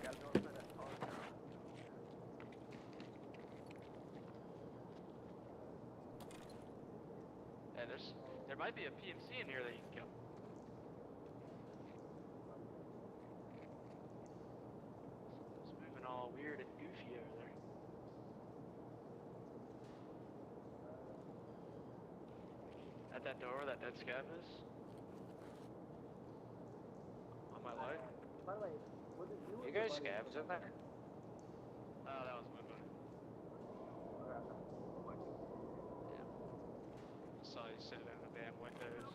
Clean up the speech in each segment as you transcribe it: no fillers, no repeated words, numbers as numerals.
Yeah, there might be a PMC in here that you can kill. It's moving all weird and goofy over there. At that door where that dead scav is. On my light. By the way, was it you? You guys scavs in there? Oh, that was my buddy. Yeah. Saw you sitting in the damn windows.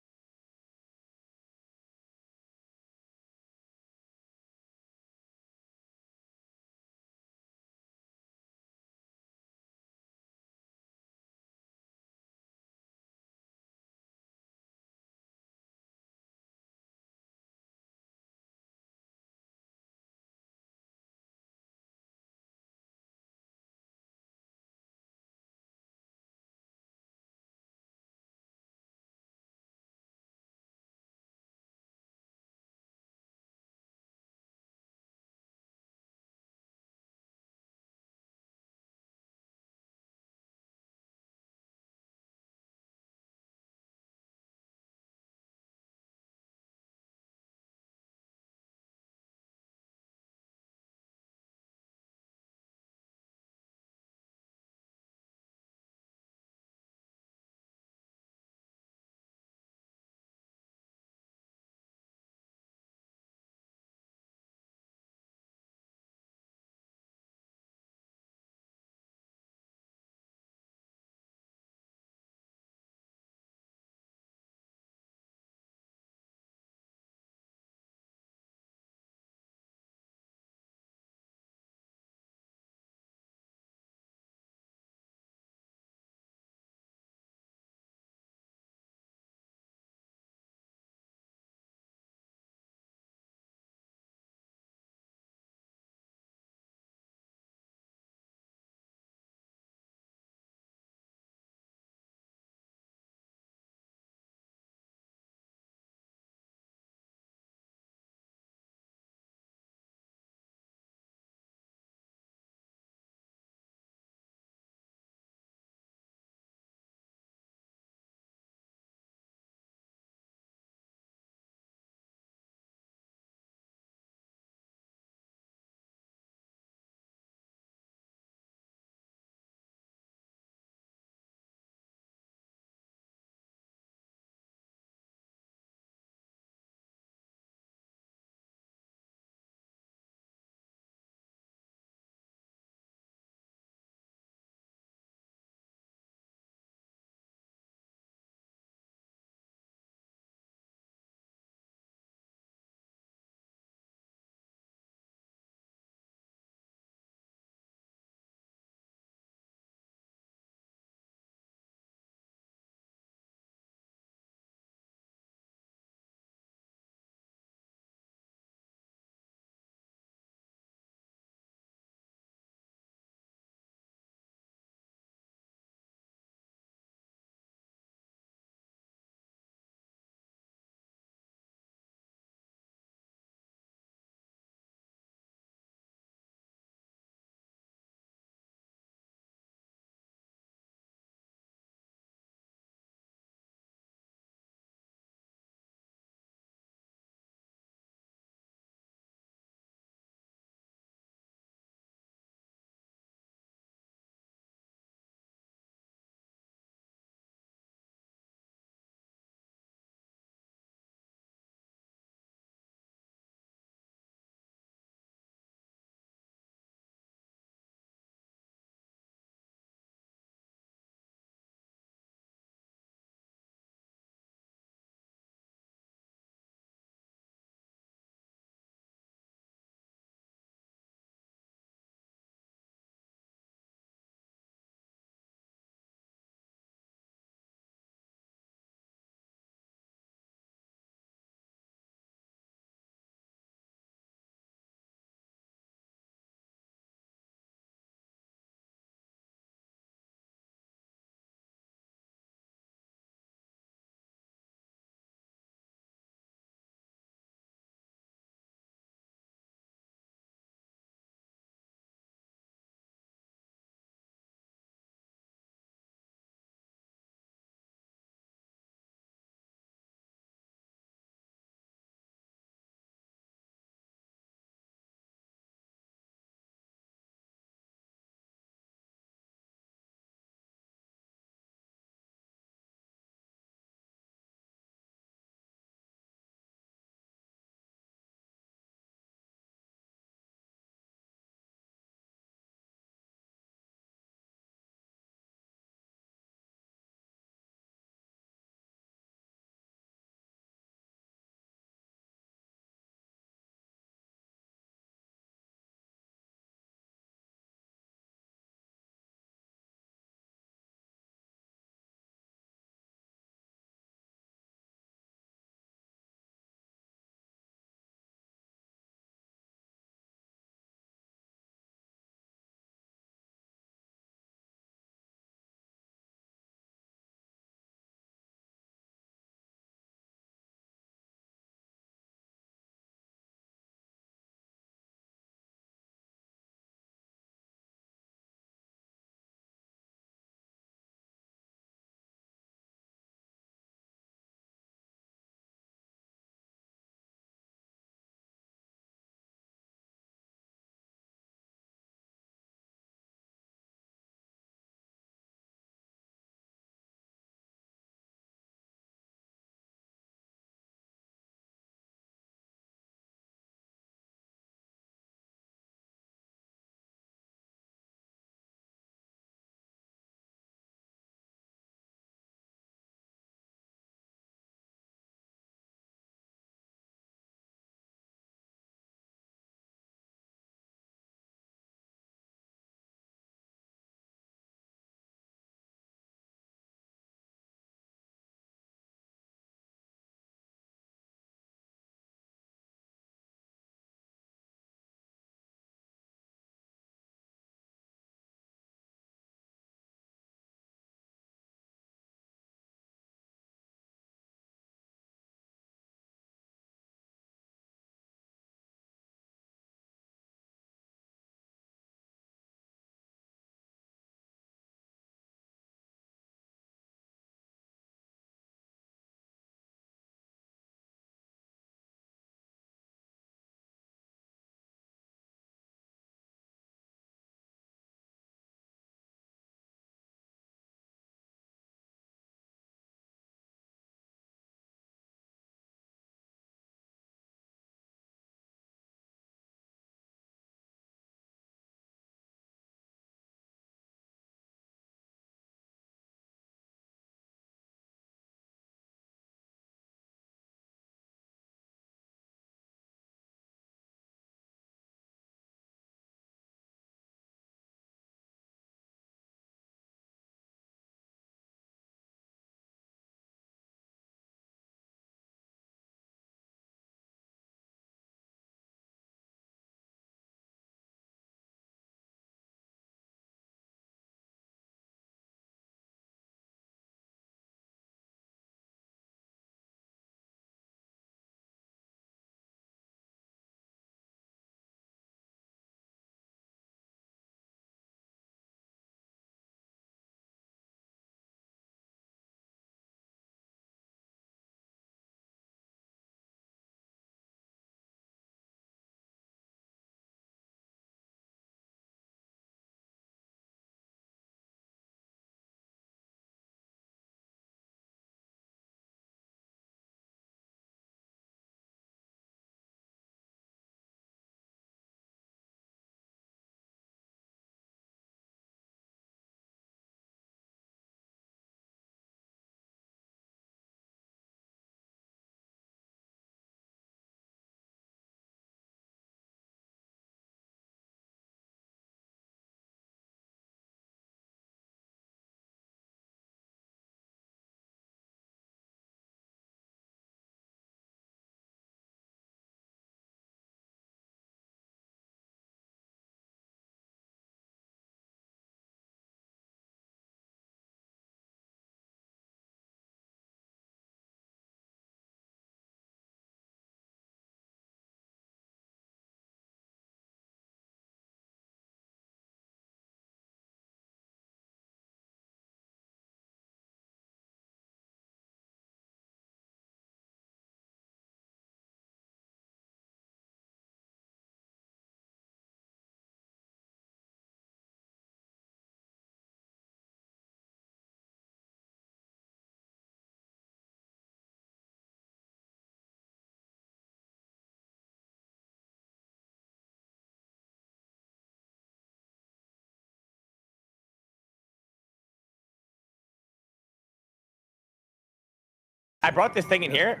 I brought this thing in here.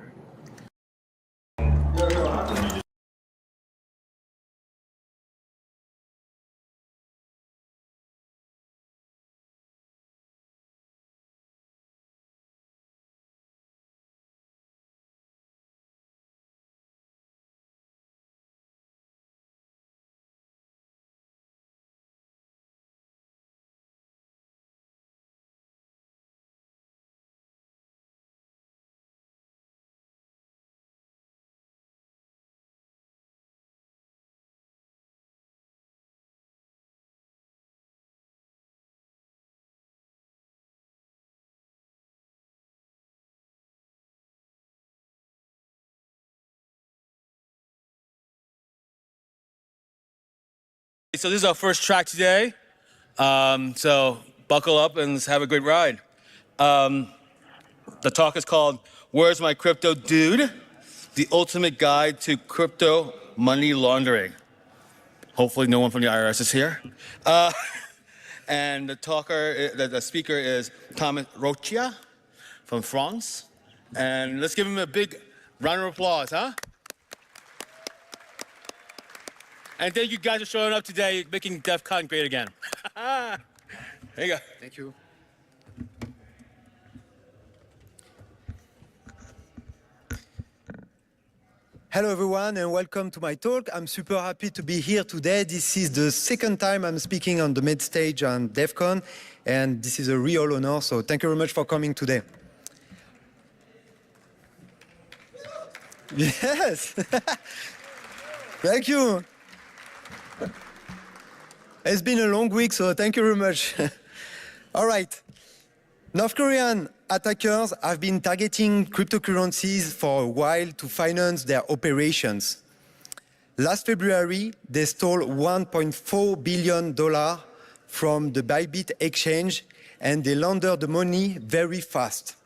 So this is our first track today. So buckle up and let's have a great ride. The talk is called Where's My Crypto Dude? The Ultimate Guide to Crypto Money Laundering. Hopefully no one from the IRS is here. And the speaker is Thomas Rocha from France. And let's give him a big round of applause, huh? And thank you guys for showing up today, making DEF CON great again. There you go. Thank you. Hello everyone and welcome to my talk. I'm super happy to be here today. This is the second time I'm speaking on the main stage on DEF CON, and this is a real honor, so thank you very much for coming today. Yes! Thank you! It's been a long week, so thank you very much. All right. North Korean attackers have been targeting cryptocurrencies for a while to finance their operations. Last February, they stole $1.4 billion from the Bybit exchange, and they laundered the money very fast.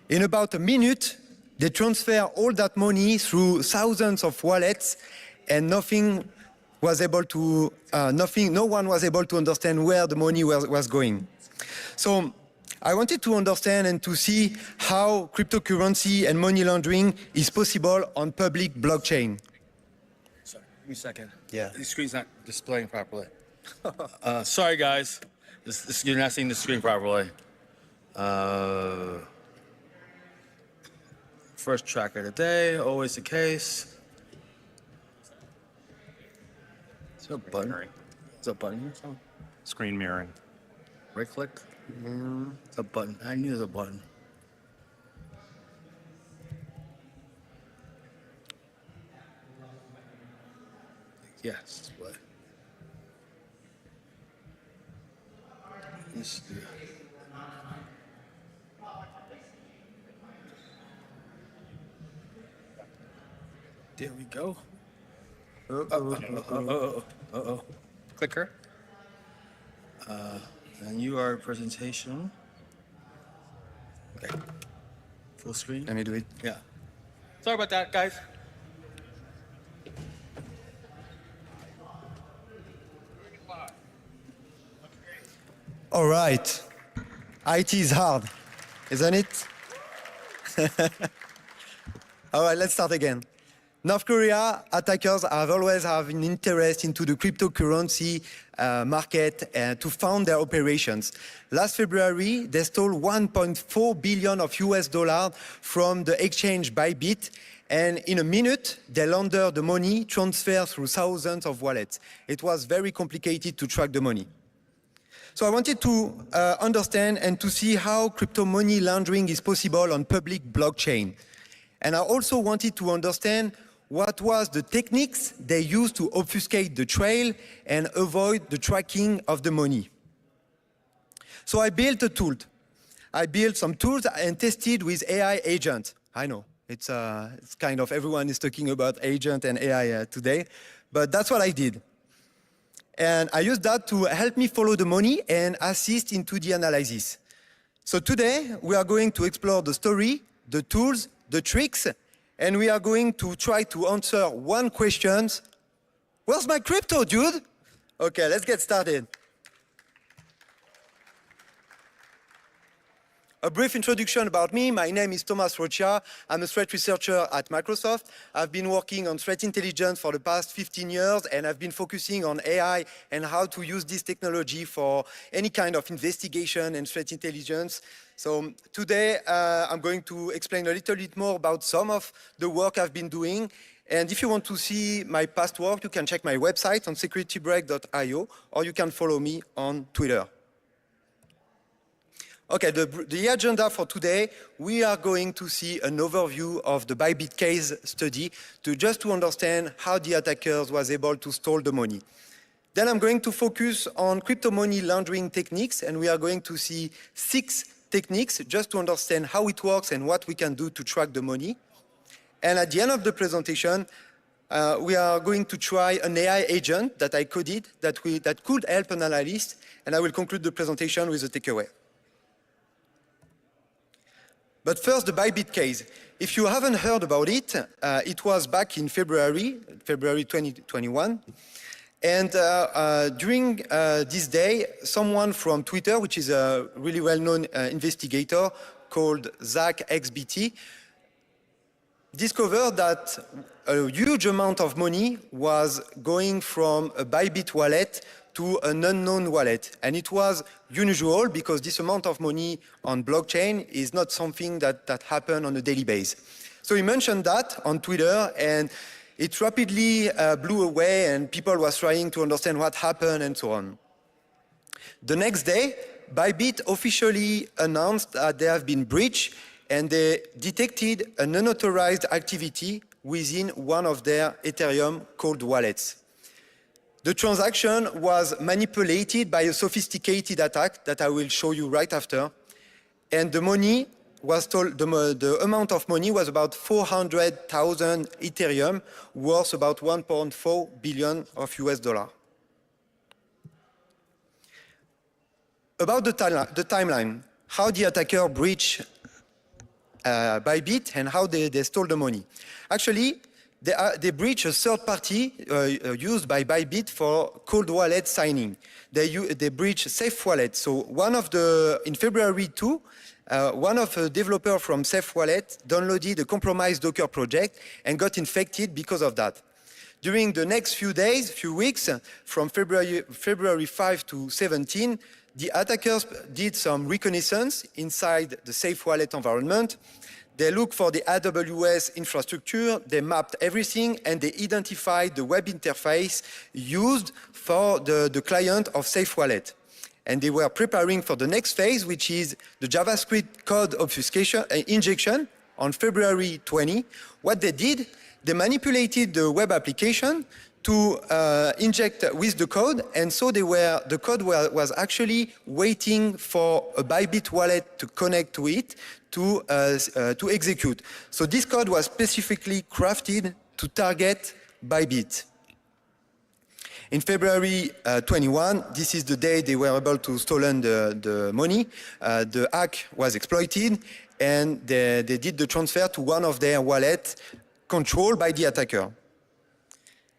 In about a minute, they transfer all that money through thousands of wallets, and no one was able to understand where the money was going. So I wanted to understand and to see how cryptocurrency and money laundering is possible on public blockchain. Sorry, give me a second. Yeah. The screen's not displaying properly. Sorry, guys. You're not seeing the screen properly. First track of the day, always the case. Is there a button? Is there a button here? Oh. Screen mirroring. Right click. It's a button. I knew there was a button. Yes. What? Let's do it. There we go. Clicker. And you are presentation. Okay. Full screen. Let me do it. Yeah. Sorry about that, guys. All right. IT is hard, isn't it? All right, let's start again. North Korea attackers have always had an interest into the cryptocurrency market to fund their operations. Last February, they stole 1.4 billion of US dollars from the exchange Bybit, and in a minute, they laundered the money transferred through thousands of wallets. It was very complicated to track the money. So I wanted to understand and to see how crypto money laundering is possible on public blockchain. And I also wanted to understand what was the techniques they used to obfuscate the trail and avoid the tracking of the money. So I built a tool. I built some tools and tested with AI agent. I know, it's kind of, everyone is talking about agent and AI today, but that's what I did. And I used that to help me follow the money and assist into the analysis. So today, we are going to explore the story, the tools, the tricks, and we are going to try to answer one question. Where's my crypto, dude? Okay, let's get started. A brief introduction about me. My name is Thomas Rocha. I'm a threat researcher at Microsoft. I've been working on threat intelligence for the past 15 years, and I've been focusing on AI and how to use this technology for any kind of investigation and threat intelligence. So today, I'm going to explain a little bit more about some of the work I've been doing. And if you want to see my past work, you can check my website on securitybreak.io, or you can follow me on Twitter. Okay, the agenda for today, we are going to see an overview of the Bybit case study just to understand how the attackers was able to steal the money. Then I'm going to focus on crypto money laundering techniques, and we are going to see 6 techniques just to understand how it works and what we can do to track the money. And at the end of the presentation, we are going to try an AI agent that I coded that could help an analyst, and I will conclude the presentation with a takeaway. But first, the Bybit case. If you haven't heard about it, it was back in February 2021. And during this day, someone from Twitter, which is a really well-known investigator called ZachXBT, discovered that a huge amount of money was going from a Bybit wallet to an unknown wallet. And it was unusual because this amount of money on blockchain is not something that happened on a daily basis. So he mentioned that on Twitter, and it rapidly blew away, and people was trying to understand what happened and so on. The next day, Bybit officially announced that they have been breached, and they detected an unauthorized activity within one of their Ethereum cold wallets. The transaction was manipulated by a sophisticated attack that I will show you right after. And the money was told, the amount of money was about 400,000 Ethereum, worth about 1.4 billion of US dollar. About the timeline, how the attacker breached Bybit and how they stole the money. Actually, they breached a third party used by Bybit for cold wallet signing. They breached Safe Wallet. So in February 2, one of the developers from Safe Wallet downloaded a compromised Docker project and got infected because of that. During the next few weeks, from February 5 to 17, the attackers did some reconnaissance inside the Safe Wallet environment. They looked for the AWS infrastructure, they mapped everything, and they identified the web interface used for the client of Safe Wallet. And they were preparing for the next phase, which is the JavaScript code obfuscation injection on February 20. What they did, they manipulated the web application to inject with the code, and so the code was actually waiting for a Bybit wallet to connect to it to execute. So this code was specifically crafted to target Bybit. In February 21, this is the day they were able to stolen the money. The hack was exploited, and they did the transfer to one of their wallets controlled by the attacker.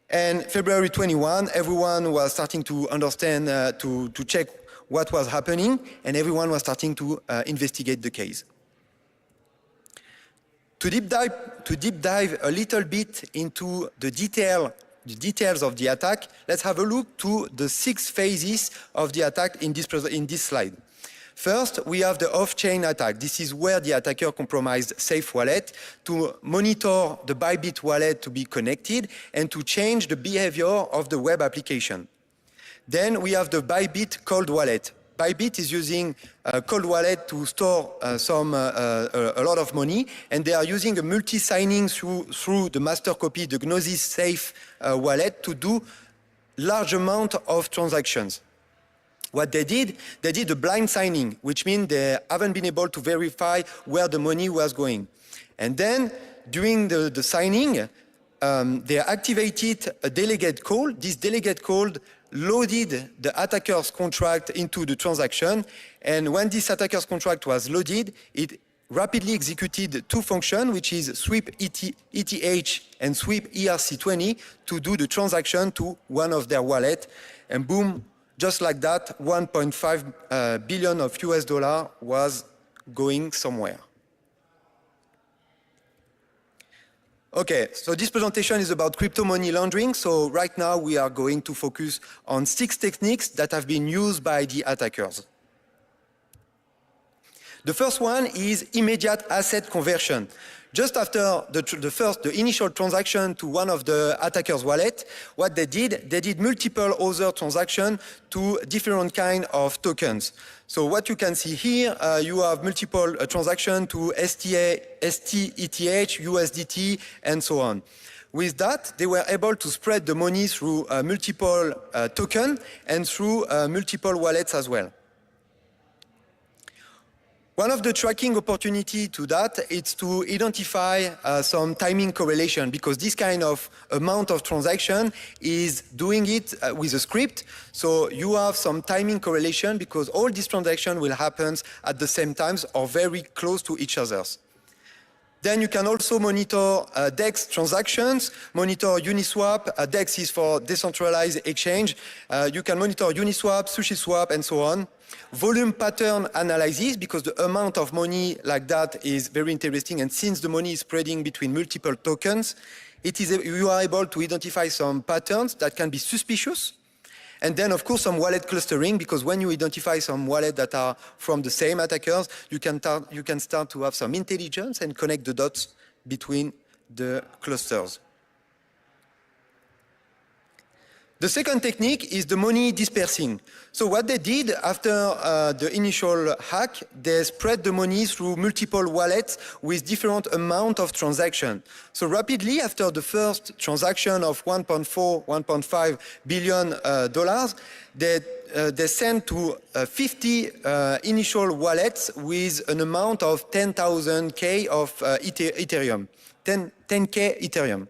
And February 21, everyone was starting to understand, to check what was happening, and everyone was starting to investigate the case. To deep dive a little bit into the details of the attack, let's have a look to the 6 phases of the attack in this slide. First, we have the off-chain attack. This is where the attacker compromised Safe Wallet to monitor the Bybit wallet to be connected and to change the behavior of the web application. Then we have the Bybit cold wallet. Bybit is using a cold wallet to store a lot of money, and they are using a multi-signing through the master copy, the Gnosis Safe wallet, to do large amount of transactions. What they did a blind signing, which means they haven't been able to verify where the money was going. And then, during the signing, they activated a delegate call. This delegate call loaded the attacker's contract into the transaction. And when this attacker's contract was loaded, it rapidly executed 2 functions, which is sweep ETH and sweep ERC20, to do the transaction to one of their wallets. And boom, just like that, 1.5 billion of US dollar was going somewhere. Okay, so this presentation is about crypto money laundering. So right now we are going to focus on 6 techniques that have been used by the attackers. The first one is immediate asset conversion. Just after the initial transaction to one of the attackers' wallet, what they did multiple other transactions to different kind of tokens. So what you can see here, you have multiple transactions to STETH, USDT, and so on. With that, they were able to spread the money through multiple tokens and through multiple wallets as well. One of the tracking opportunity to that is to identify some timing correlation, because this kind of amount of transaction is doing it with a script. So you have some timing correlation because all these transactions will happen at the same times or very close to each other's. Then you can also monitor DEX transactions, monitor Uniswap. DEX is for decentralized exchange. You can monitor Uniswap, SushiSwap, and so on. Volume pattern analysis, because the amount of money like that is very interesting. And since the money is spreading between multiple tokens, you are able to identify some patterns that can be suspicious. And then, of course, some wallet clustering, because when you identify some wallets that are from the same attackers, you can start to have some intelligence and connect the dots between the clusters. The second technique is the money dispersing. So what they did after the initial hack, they spread the money through multiple wallets with different amount of transaction. So rapidly, after the first transaction of $1.5 billion, they sent to 50 initial wallets with an amount of 10,000 of Ethereum, 10K Ethereum.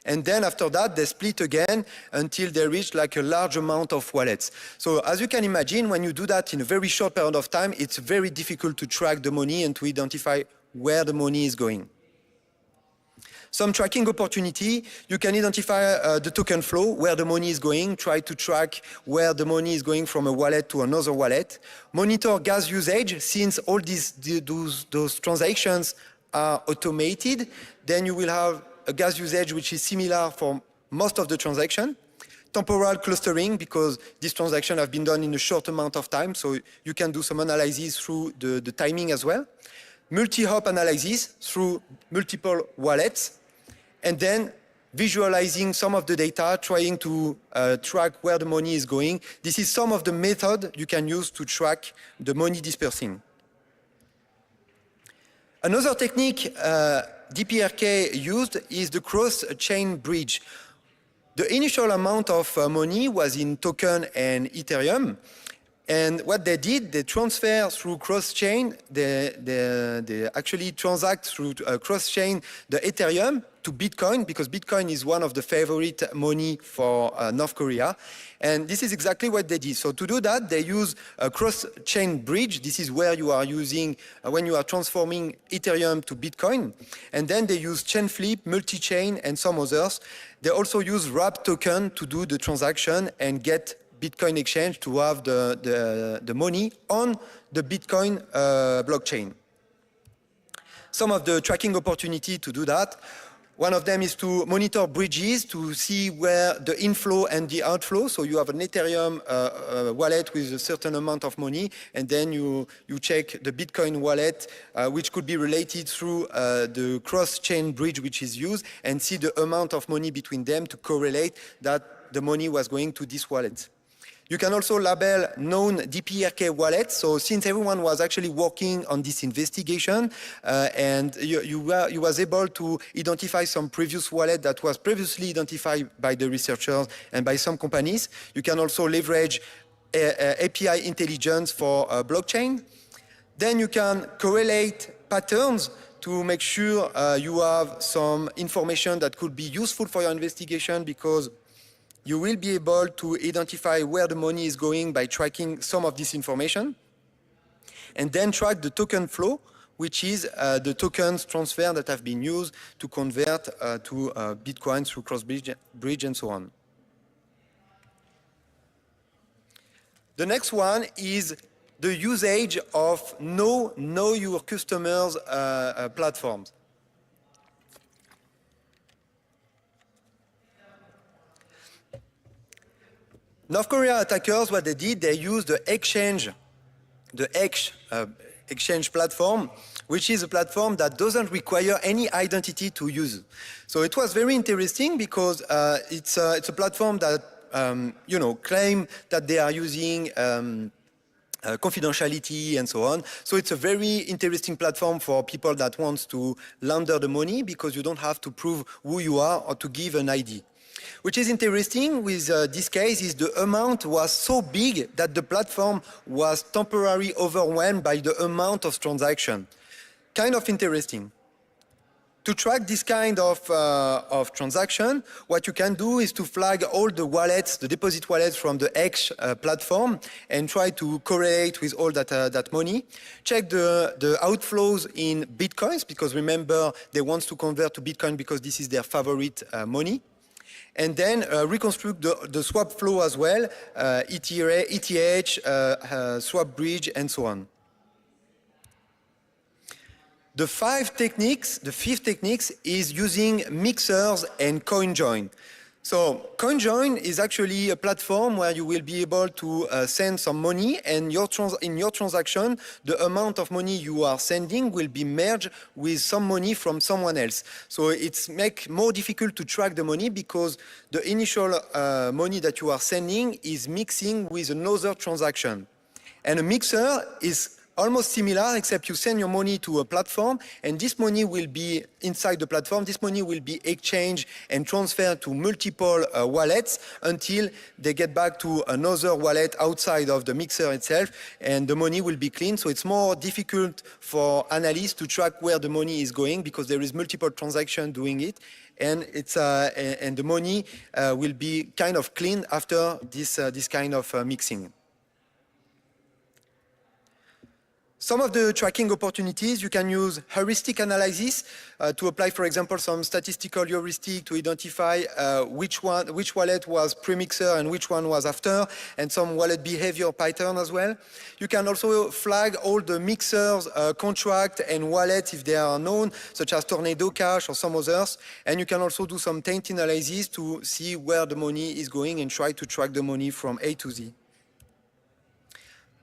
And then after that, they split again until they reach like a large amount of wallets. So as you can imagine, when you do that in a very short period of time, it's very difficult to track the money and to identify where the money is going. Some tracking opportunity, you can identify the token flow, where the money is going, try to track where the money is going from a wallet to another wallet. Monitor gas usage, since all those transactions are automated, then you will have a gas usage which is similar for most of the transaction. Temporal clustering, because these transactions have been done in a short amount of time, so you can do some analysis through the timing as well. Multi-hop analysis through multiple wallets, and then visualizing some of the data, trying to track where the money is going. This is some of the method you can use to track the money dispersing. Another technique DPRK used is the cross-chain bridge. The initial amount of money was in token and Ethereum. And what they did, they transfer through cross-chain, they actually transact through cross-chain the Ethereum to Bitcoin, because Bitcoin is one of the favorite money for North Korea. And this is exactly what they did. So to do that, they use a cross-chain bridge. This is where you are using, when you are transforming Ethereum to Bitcoin. And then they use Chainflip, multi-chain, and some others. They also use wrap token to do the transaction and get Bitcoin exchange to have the money on the Bitcoin blockchain. Some of the tracking opportunity to do that. One of them is to monitor bridges to see where the inflow and the outflow. So you have an Ethereum wallet with a certain amount of money, and then you check the Bitcoin wallet, which could be related through the cross-chain bridge which is used, and see the amount of money between them to correlate that the money was going to this wallet. You can also label known DPRK wallets. So since everyone was actually working on this investigation, and you was able to identify some previous wallet that was previously identified by the researchers and by some companies, you can also leverage API intelligence for blockchain. Then you can correlate patterns to make sure you have some information that could be useful for your investigation, because you will be able to identify where the money is going by tracking some of this information, and then track the token flow, which is the tokens transfer that have been used to convert to Bitcoin through cross-bridge and so on. The next one is the usage of know your customers platforms. North Korea attackers, what they did, they used the exchange platform, which is a platform that doesn't require any identity to use. So it was very interesting because it's a platform that claim that they are using confidentiality and so on. So it's a very interesting platform for people that wants to launder the money because you don't have to prove who you are or to give an ID. Which is interesting with this case is the amount was so big that the platform was temporarily overwhelmed by the amount of transaction. Kind of interesting. To track this kind of transaction, what you can do is to flag all the wallets, the deposit wallets from the X platform and try to correlate with all that money. Check the outflows in Bitcoins because remember they want to convert to Bitcoin because this is their favorite money. And then reconstruct the swap flow as well, ETH, swap bridge, and so on. The fifth technique is using mixers and CoinJoin. So CoinJoin is actually a platform where you will be able to send some money, and in your transaction, the amount of money you are sending will be merged with some money from someone else. So it's make more difficult to track the money because the initial money that you are sending is mixing with another transaction. And a mixer is almost similar, except you send your money to a platform, and this money will be inside the platform. This money will be exchanged and transferred to multiple wallets until they get back to another wallet outside of the mixer itself, and the money will be clean. So it's more difficult for analysts to track where the money is going because there is multiple transactions doing it, and the money will be kind of clean after this kind of mixing. Some of the tracking opportunities, you can use heuristic analysis to apply, for example, some statistical heuristic to identify which wallet was pre-mixer and which one was after, and some wallet behavior pattern as well. You can also flag all the mixers, contract, and wallets if they are known, such as Tornado Cash or some others. And you can also do some taint analysis to see where the money is going and try to track the money from A to Z.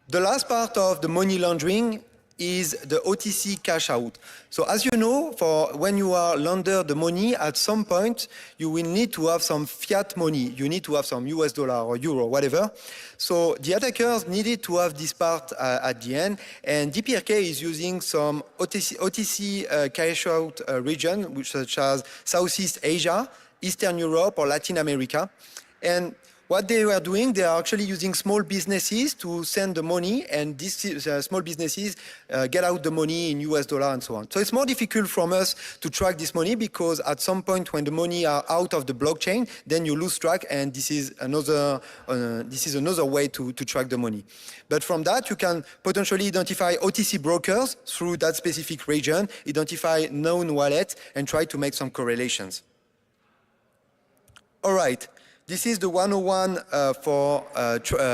The last part of the money laundering is the OTC cash out. So as you know, for when you are launder the money, at some point you will need to have some fiat money. You need to have some US dollar or euro, whatever. So the attackers needed to have this part at the end, and DPRK is using some OTC cash out region, such as Southeast Asia, Eastern Europe, or Latin America. And what they were doing, they are actually using small businesses to send the money, and these small businesses get out the money in US dollar and so on. So it's more difficult from us to track this money because at some point when the money are out of the blockchain, then you lose track, and this is another way to track the money. But from that, you can potentially identify OTC brokers through that specific region, identify known wallets, and try to make some correlations. All right. This is the 101 for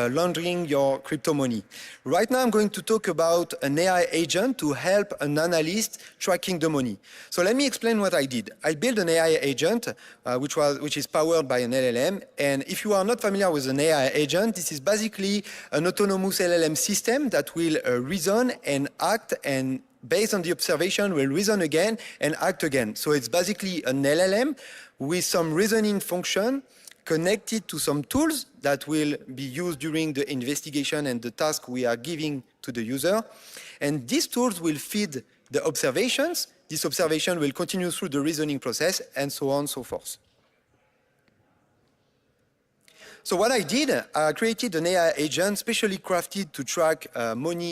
laundering your crypto money. Right now, I'm going to talk about an AI agent to help an analyst tracking the money. So let me explain what I did. I built an AI agent, which is powered by an LLM. And if you are not familiar with an AI agent, this is basically an autonomous LLM system that will reason and act, and based on the observation will reason again and act again. So it's basically an LLM with some reasoning function connected to some tools that will be used during the investigation and the task we are giving to the user. And these tools will feed the observations. This observation will continue through the reasoning process, and so on and so forth. So what I did, I created an AI agent specially crafted to track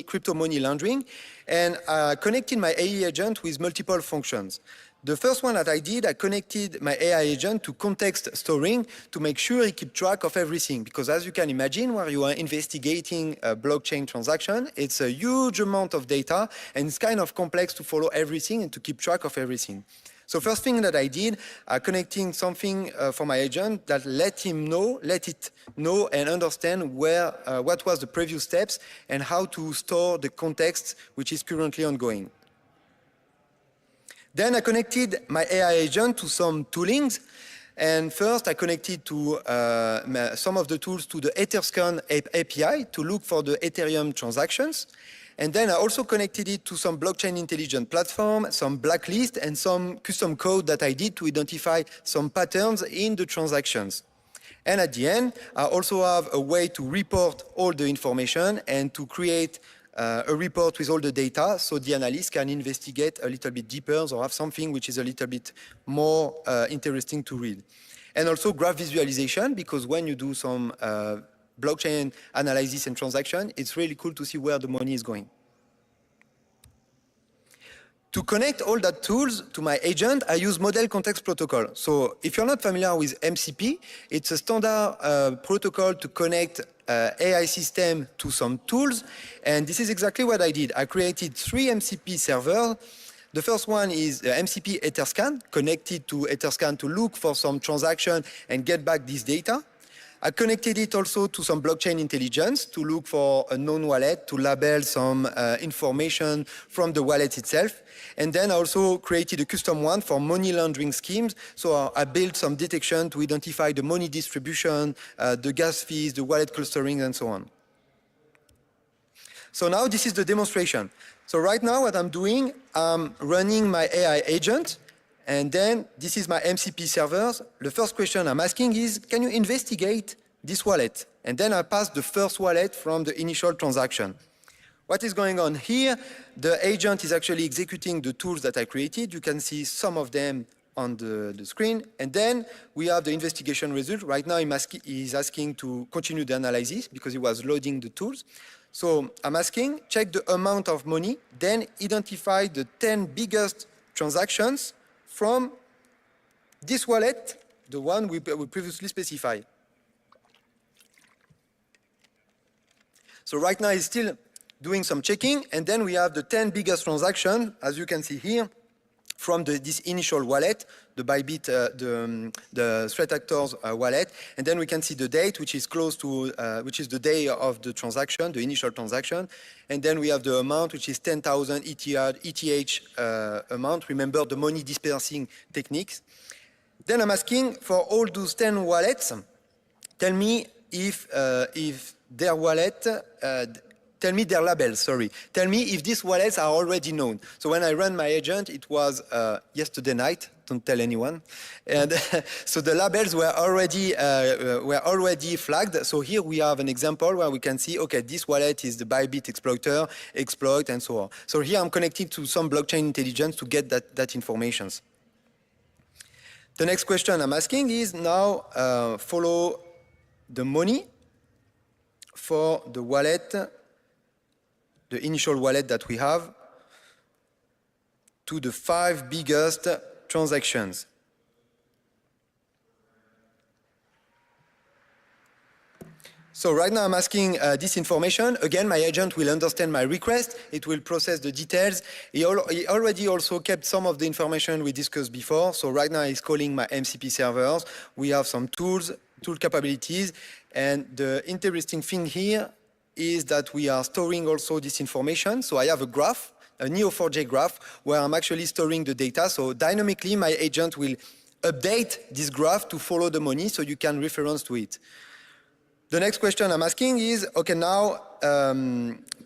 crypto money laundering, and connected my AI agent with multiple functions. The first one that I did, I connected my AI agent to context storing to make sure it keeps track of everything. Because as you can imagine, where you are investigating a blockchain transaction, it's a huge amount of data, and it's kind of complex to follow everything and to keep track of everything. So first thing that I did, connecting something for my agent that let it know and understand what was the previous steps and how to store the context which is currently ongoing. Then I connected my AI agent to some toolings. And first, I connected to some of the tools to the Etherscan API to look for the Ethereum transactions. And then I also connected it to some blockchain intelligence platform, some blacklist, and some custom code that I did to identify some patterns in the transactions. And at the end, I also have a way to report all the information and to create a report with all the data so the analyst can investigate a little bit deeper or have something which is a little bit more interesting to read. And also graph visualization, because when you do some blockchain analysis and transaction, it's really cool to see where the money is going. To connect all that tools to my agent, I use Model Context Protocol. So if you're not familiar with MCP, it's a standard protocol to connect AI system to some tools. And this is exactly what I did. I created 3 MCP servers. The first one is MCP Etherscan, connected to Etherscan to look for some transaction and get back this data. I connected it also to some blockchain intelligence to look for a known wallet, to label some information from the wallet itself. And then I also created a custom one for money laundering schemes. So I built some detection to identify the money distribution, the gas fees, the wallet clustering, and so on. So now this is the demonstration. So right now what I'm doing, I'm running my AI agent. And then this is my MCP servers. The first question I'm asking is, can you investigate this wallet? And then I pass the first wallet from the initial transaction. What is going on here? The agent is actually executing the tools that I created. You can see some of them on the screen. And then we have the investigation result. Right now he's asking to continue the analysis because he was loading the tools. So I'm asking, check the amount of money, then identify the 10 biggest transactions from this wallet, the one we previously specified. So right now, it's still doing some checking, and then we have the 10 biggest transactions, as you can see here, from this initial wallet, the Bybit, the threat actors wallet, and then we can see the date, which is close to, which is the day of the transaction, the initial transaction, and then we have the amount, which is 10,000 ETH amount. Remember the money dispersing techniques. Then I'm asking for all those 10 wallets, tell me if their wallet. Tell me their labels, sorry. Tell me if these wallets are already known. So when I ran my agent, it was yesterday night, don't tell anyone. And so the labels were already flagged. So here we have an example where we can see, okay, this wallet is the Bybit exploiter, exploit, and so on. So here I'm connected to some blockchain intelligence to get that information. The next question I'm asking is now follow the money for the wallet, the initial wallet that we have, to the 5 biggest transactions. So right now I'm asking this information. Again, my agent will understand my request. It will process the details. He already also kept some of the information we discussed before. So right now he's calling my MCP servers. We have some tool capabilities. And the interesting thing here is that we are storing also this information. So I have a graph, a Neo4j graph, where I'm actually storing the data. So dynamically, my agent will update this graph to follow the money so you can reference to it. The next question I'm asking is, okay, now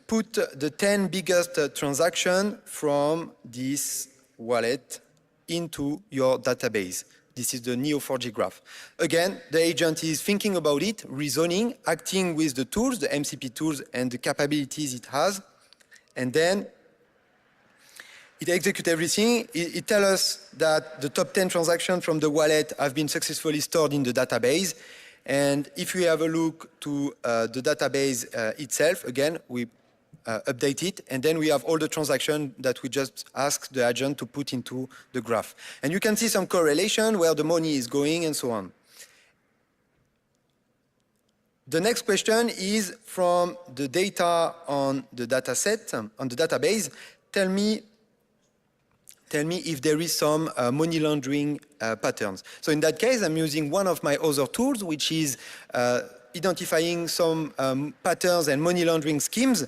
put the 10 biggest transactions from this wallet into your database. This is the Neo4j graph. Again, the agent is thinking about it, reasoning, acting with the tools, the MCP tools, and the capabilities it has. And then it executes everything. It tells us that the top 10 transactions from the wallet have been successfully stored in the database. And if we have a look to the database itself, again, we update it, and then we have all the transactions that we just asked the agent to put into the graph. And you can see some correlation where the money is going and so on. The next question is from the data on the data set, on the database, tell me tell me if there is some money laundering patterns. So in that case, I'm using one of my other tools, which is identifying some patterns and money laundering schemes.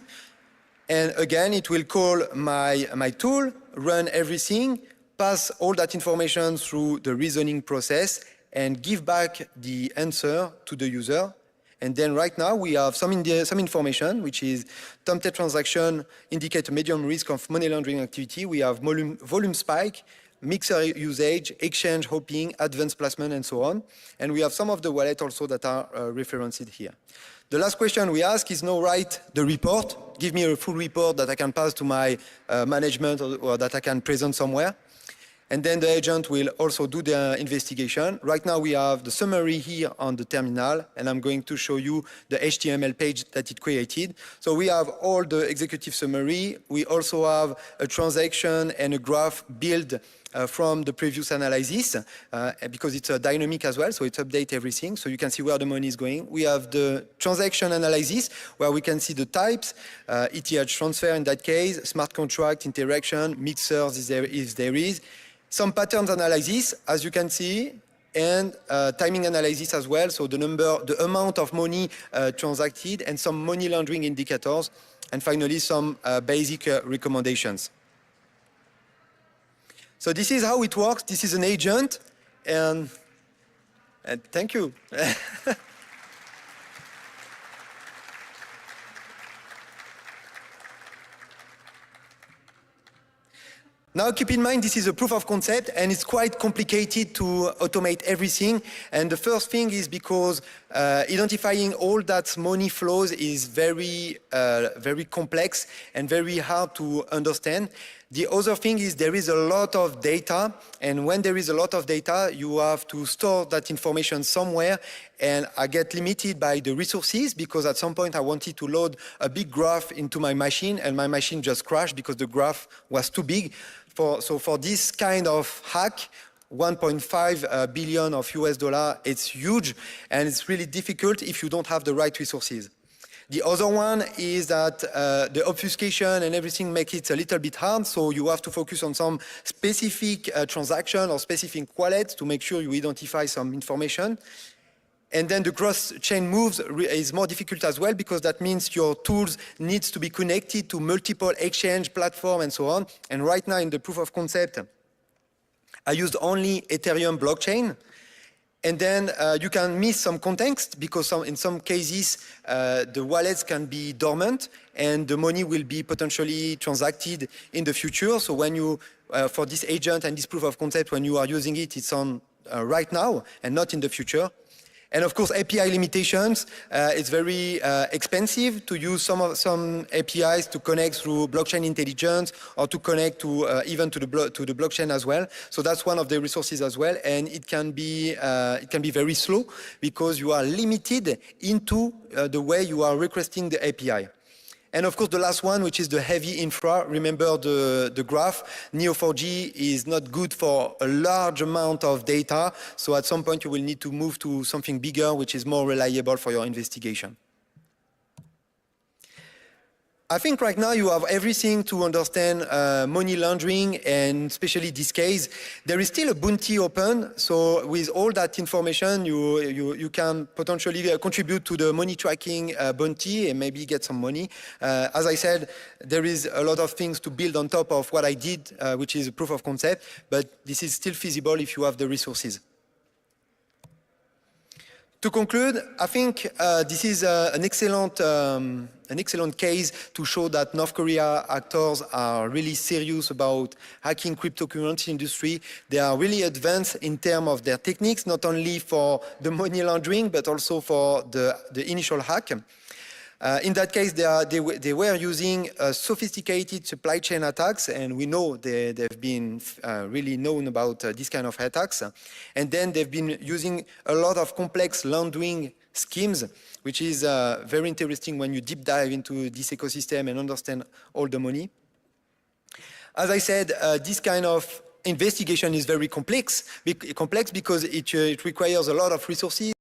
And again, it will call my tool, run everything, pass all that information through the reasoning process, and give back the answer to the user. And then right now we have some information, which is Tomted transaction indicate a medium risk of money laundering activity. We have volume spike, mixer usage, exchange hopping, advanced placement, and so on. And we have some of the wallets also that are referenced here. The last question we ask is now write the report. Give me a full report that I can pass to my management or that I can present somewhere. And then the agent will also do the investigation. Right now we have the summary here on the terminal, and I'm going to show you the HTML page that it created. So we have all the executive summary. We also have a transaction and a graph build from the previous analysis because it's dynamic as well, so it updates everything, so you can see where the money is going. We have the transaction analysis where we can see the types, ETH transfer in that case, smart contract, interaction, mixers if there is. Some patterns analysis, as you can see, and timing analysis as well, so the amount of money transacted, and some money laundering indicators, and finally some basic recommendations. So this is how it works. This is an agent, and thank you. Now keep in mind this is a proof of concept and it's quite complicated to automate everything. And the first thing is because identifying all that money flows is very complex and very hard to understand. The other thing is there is a lot of data, and when there is a lot of data, you have to store that information somewhere, and I get limited by the resources because at some point I wanted to load a big graph into my machine and my machine just crashed because the graph was too big. So for this kind of hack, 1.5 billion of US dollar, it's huge, and it's really difficult if you don't have the right resources. The other one is that the obfuscation and everything make it a little bit hard, so you have to focus on some specific transaction or specific wallets to make sure you identify some information. And then the cross-chain moves is more difficult as well because that means your tools needs to be connected to multiple exchange platform and so on. And right now in the proof of concept, I used only Ethereum blockchain. And then you can miss some context because in some cases the wallets can be dormant and the money will be potentially transacted in the future. So when you, for this agent and this proof of concept, when you are using it, it's on right now and not in the future. And of course, API limitations. It's very expensive to use some APIs to connect through blockchain intelligence or to connect to even to the blockchain as well. So that's one of the resources as well, and it can be very slow because you are limited into the way you are requesting the API. And of course, the last one, which is the heavy infra. Remember the graph. Neo4j is not good for a large amount of data. So at some point, you will need to move to something bigger, which is more reliable for your investigation. I think right now you have everything to understand money laundering, and especially this case. There is still a bounty open, so with all that information, you can potentially contribute to the money tracking bounty and maybe get some money. As I said, there is a lot of things to build on top of what I did, which is a proof of concept, but this is still feasible if you have the resources. To conclude, I think this is an excellent case to show that North Korea actors are really serious about hacking cryptocurrency industry. They are really advanced in terms of their techniques, not only for the money laundering, but also for the initial hack. In that case, they were using sophisticated supply chain attacks, and we know they've been really known about this kind of attacks. And then they've been using a lot of complex laundering schemes, which is very interesting when you deep dive into this ecosystem and understand all the money. As I said, this kind of investigation is very complex because it requires a lot of resources.